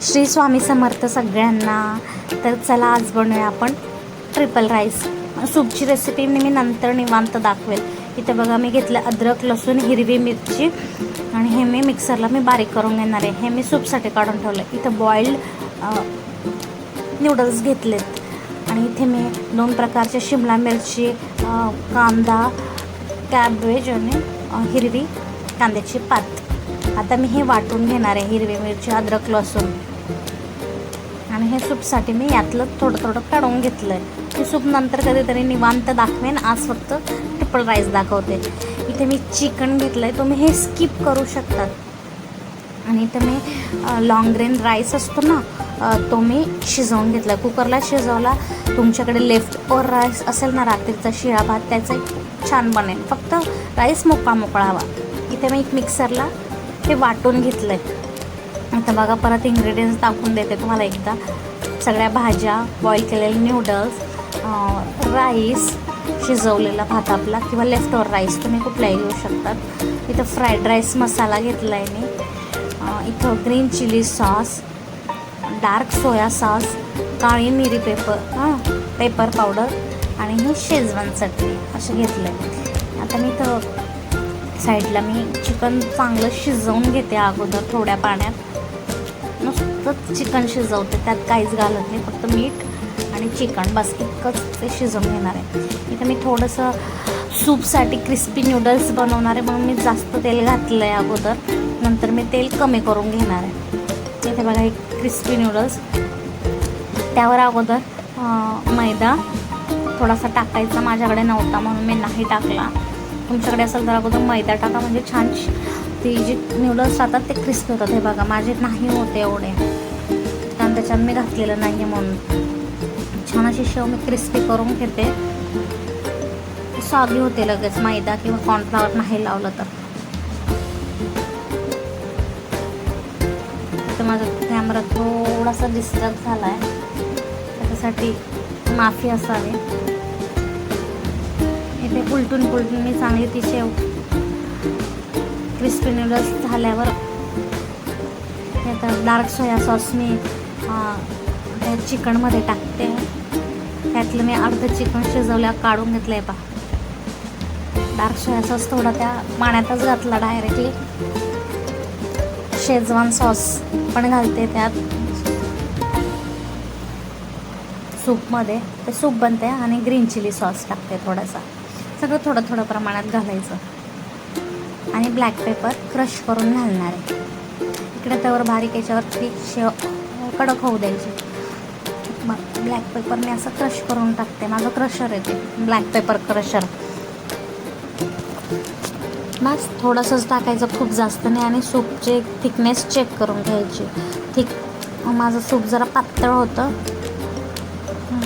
श्री स्वामी समर्थ सगळ्यांना. तर चला आज बनवूया आपण ट्रिपल राईस. सूपची रेसिपी मी नंतर निवांत दाखवेल. इथे बघा मी घेतलं अद्रक, लसूण, हिरवी मिरची आणि हे मी मिक्सरला बारीक करून घेणार आहे. हे मी सूपसाठी काढून ठेवलं. इथं बॉईल्ड नूडल्स घेतलेत आणि इथे मी 2 प्रकारचे शिमला मिरची, कांदा, कॅबेज आणि हिरवी कांद्याची पात. आता मी हे वाटून घेणार आहे. हिरवी मिरची, अद्रक, लसूण आणि हे सूपसाठी मी यातलं थोडं थोडं काढून घेतलं आहे. हे सूप नंतर कधीतरी निवांत दाखवेन. आज फक्त ट्रिपल राईस दाखवते. इथे मी चिकन घेतलं आहे. तुम्ही हे स्किप करू शकतात. आणि इथं मी लॉंग ग्रेन राईस असतो ना, तो मी शिजवून घेतला. कुकरला शिजवला. तुमच्याकडे लेफ्ट ओव्हर राईस असेल ना, रात्रीचा शिळा भात, त्याचं छान बनेल. फक्त राईस मोकळा हवा. इथे मी एक मिक्सरला हे वाटून घेतलं आहे. आता बघा परत इन्ग्रेडियंट्स दाखवून देते तुम्हाला एकदा. सगळ्या भाज्या, बॉईल केलेले नूडल्स, राईस, शिजवलेला भात आपला किंवा लेफ्ट ओव्हर राईस तुम्ही कुठलाही घेऊ शकतात. इथं फ्राईड राईस मसाला घेतला आहे मी. इथं green chilli sauce, dark soy sauce, काळी मिरी पेपर पावडर आणि हे शेजवान चटणी असं घेतलं आहे. आता मी इथं साईडला मी चिकन चांगलं शिजवून घेते अगोदर थोड्या पाण्यात. नुसतं चिकन शिजवते, त्यात काहीच घालत नाही. फक्त मीठ आणि चिकन बस इतकंच ते शिजवून घेणार आहे. इथं मी थोडंसं सूपसाठी क्रिस्पी नूडल्स बनवणार आहे म्हणून मी जास्त तेल घातलं आहे अगोदर. नंतर मी तेल कमी करून घेणार आहे. इथे बघा एक क्रिस्पी नूडल्स. त्यावर अगोदर मैदा थोडासा टाकायचा. माझ्याकडे नव्हता म्हणून मी नाही टाकला. तुमच्याकडे असेल तर अगोदर मैदा टाका, म्हणजे छान ती जी नूडल्स राहतात ते क्रिस्पी होतात. हे बघा माझे नाही होते एवढे, कारण त्याच्यात मी घातलेलं नाही आहे म्हणून. छान अशी शेव मी क्रिस्पी करून घेते. सॉगी होते लगेच मैदा किंवा कॉर्नफ्लॉवर नाही लावलं तर. तर माझा कॅमेरा थोडासा डिस्टर्ब झाला आहे, त्याच्यासाठी माफी असावी. इथे उलटून मी चांगली ती शेव क्रिस्पी नूडल्स झाल्यावर त्यात डार्क सोया सॉस मी त्या चिकनमध्ये टाकते. त्यातलं मी अर्धं चिकन शिजवल्या काढून घेतलं आहे. डार्क सोया सॉस थोडा त्या पाण्यातच घातला डायरेक्टली. शेजवान सॉस पण घालते त्यात सूपमध्ये. ते सूप बनते. आणि ग्रीन चिली सॉस टाकते थोडासा. सगळं थोडं थोडं प्रमाणात घालायचं. आणि ब्लॅक पेपर क्रश करून घालणार आहे. इकडे त्यावर बारीक याच्यावरती शेव कडक होऊ द्यायची. मग ब्लॅक पेपर मी असं क्रश करून टाकते. माझं क्रशर आहे ते, ब्लॅक पेपर क्रशर. बस थोडंसंच टाकायचं, खूप जास्त नाही. आणि सूपचे थिकनेस चेक करून घ्यायची. माझं सूप जरा पातळ होतं.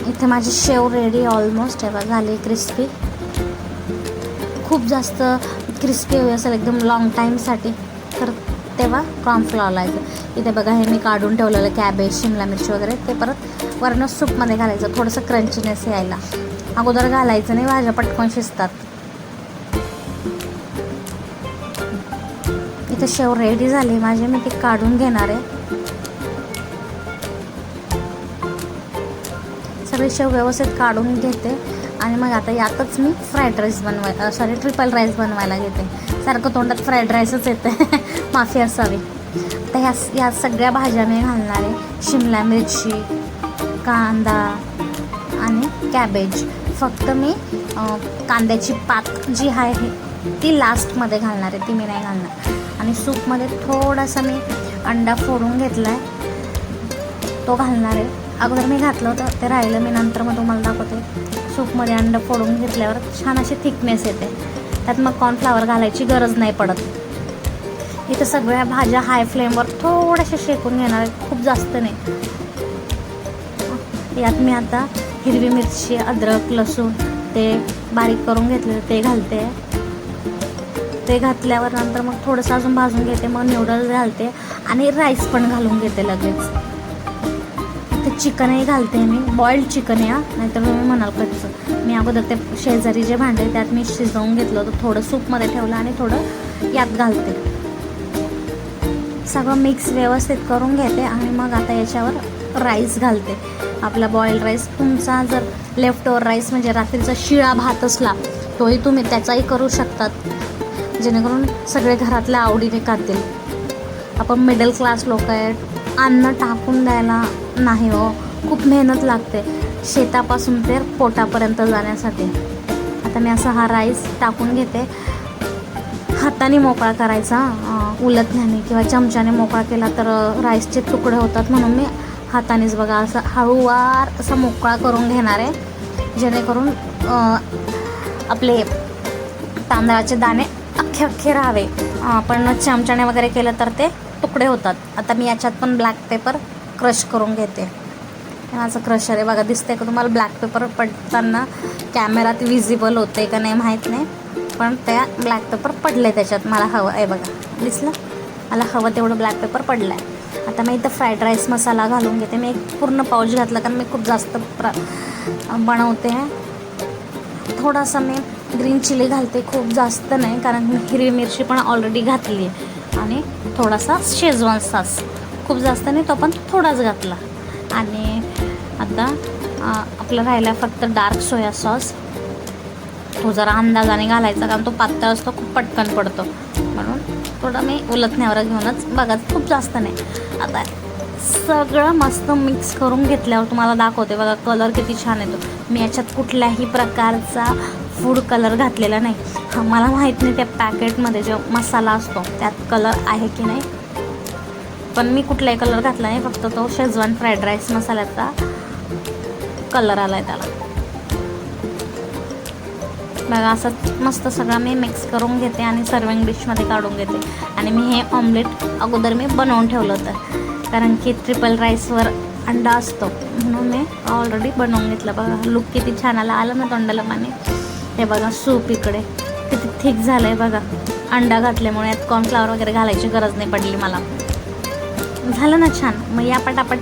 इथे माझी शेव रेडी ऑलमोस्ट आहे. झाली क्रिस्पी. खूप जास्त क्रिस्पी हवी असेल एकदम लॉंग टाईमसाठी तर तेव्हा कॉर्नफ्लॉवर लावायचं. इथे बघा हे मी काढून ठेवलेलं कॅबेज, शिमला मिरची वगैरे ते परत वरनं सूपमध्ये घालायचं. थोडंसं क्रंचीनेस यायला अगोदर घालायचं नाही, भाज्या पटकन शिजतात. इथे शेव रेडी झाली माझी. मी ती काढून घेणार आहे. सगळी शेव व्यवस्थित काढून घेते. आणि मग आता यातच मी ट्रिपल राईस बनवायला घेते. सारखं तोंडात फ्राईड राईसच येतं माफी असावी. तर ह्या सगळ्या भाज्या मी घालणार आहे. शिमला मिरची, कांदा आणि कॅबेज. फक्त मी कांद्याची पात जी आहे ती लास्टमध्ये घालणार आहे, ती मी नाही घालणार. आणि सूपमध्ये थोडासा मी अंडा फोडून घेतला आहे, तो घालणार आहे. अगोदर मी घातलं होतं ते राहिलं, मी नंतर मग तुम्हाला दाखवते. सूपमध्ये अंडं फोडून घेतल्यावर छान अशी थिकनेस येते. त्यात मग कॉर्नफ्लॉवर घालायची गरज नाही पडत. इथं सगळ्या भाज्या हाय फ्लेमवर थोड्याशा शेकून घेणार आहेत, खूप जास्त नाही. यात मी आता हिरवी मिरची, अद्रक, लसूण ते बारीक करून घेतलेलं ते घालते. ते घातल्यावर नंतर मग थोडंसं अजून भाजून घेते. मग नूडल्स घालते आणि राईस पण घालून घेते लगेच. ते चिकनही घालते मी. बॉईल्ड चिकन आहे, नाहीतर तुम्ही म्हणाल कच्चं. मी अगोदर ते शेजारी जे भांडे त्यात मी शिजवून घेतलं होतं. थोडं सूपमध्ये ठेवलं आणि थोडं यात घालते. सगळं मिक्स व्यवस्थित करून घेते आणि मग आता याच्यावर राईस घालते. आपला बॉइल्ड राईस. तुमचा जर लेफ्ट ओव्हर राईस म्हणजे रात्रीचा शिळा भात असला तोही तुम्ही त्याचाही करू शकतात, जेणेकरून सगळे घरातल्या आवडीने खातील. आपण मिडल क्लास लोक आहेत, अन्न टाकून द्यायला नाही हो, खूप मेहनत लागते शेतापासून ते पोटापर्यंत जाण्यासाठी. आता मी असा हा राईस टाकून घेते. हाताने मोकळा करायचा, उलटण्याने किंवा चमच्याने मोकळा केला तर राईसचे तुकडे होतात, म्हणून मी हातानेच बघा असं हळूवार असा मोकळा करून घेणार आहे, जेणेकरून आपले तांदळाचे दाणे अख्खे राहावे. पण चमच्याने वगैरे केलं तर ते तुकडे होतात. आता मी याच्यात पण ब्लॅक पेपर क्रश करून घेते. माझं क्रशर आहे बघा, दिसतंय का तुम्हाला? ब्लॅक पेपर पडताना कॅमेरात विजिबल होते का नाही माहीत नाही, पण त्या ब्लॅक पेपर पडले त्याच्यात. मला हवं आहे बघा, दिसलं? मला हवं तेवढं ब्लॅक पेपर पडलं आहे. आता मी इथं फ्राईड राईस मसाला घालून घेते. मी एक पूर्ण पाऊच घातला, कारण मी खूप जास्त बनवते आहे. थोडासा मी ग्रीन चिली घालते, खूप जास्त नाही, कारण मी हिरवी मिरची पण ऑलरेडी घातली आहे. आणि थोडासा शेजवान सॉस, खूप जास्त नाही, तो पण थोडाच घातला. आणि आता आपलं राहिला फक्त डार्क सोया सॉस. तो जरा अंदाजाने घालायचा, कारण तो पातळ असतो, खूप पटकन पडतो, म्हणून थोडं मी उलटण्यावर घेऊनच बघा, खूप जास्त नाही. आता सगळं मस्त मिक्स करून घेतल्यावर तुम्हाला दाखवते बघा, कलर किती छान येतो. मी याच्यात कुठल्याही प्रकारचा फूड कलर घातलेला नाही. मला माहीत नाही त्या पॅकेटमध्ये जो मसाला असतो त्यात कलर आहे की नाही, पण मी कुठलाही कलर घातला नाही, फक्त तो शेजवान फ्राईड राईस मसाल्याचा कलर आला आहे त्याला. बघा असं मस्त सगळं मी मिक्स करून घेते आणि सर्विंग डिशमध्ये काढून घेते. आणि मी हे ऑमलेट अगोदर मी बनवून ठेवलं होतं, कारण की ट्रिपल राईसवर अंडा असतो, म्हणून मी ऑलरेडी बनवून घेतलं. बघा लुक किती छान आलं ना तोंडाला पाणी. हे बघा सूप इकडे किती थिक झालं आहे बघा, अंडा घातल्यामुळे. यात कॉर्नफ्लॉवर वगैरे घालायची गरज नाही पडली मला. झालं ना छान. मग या पटापट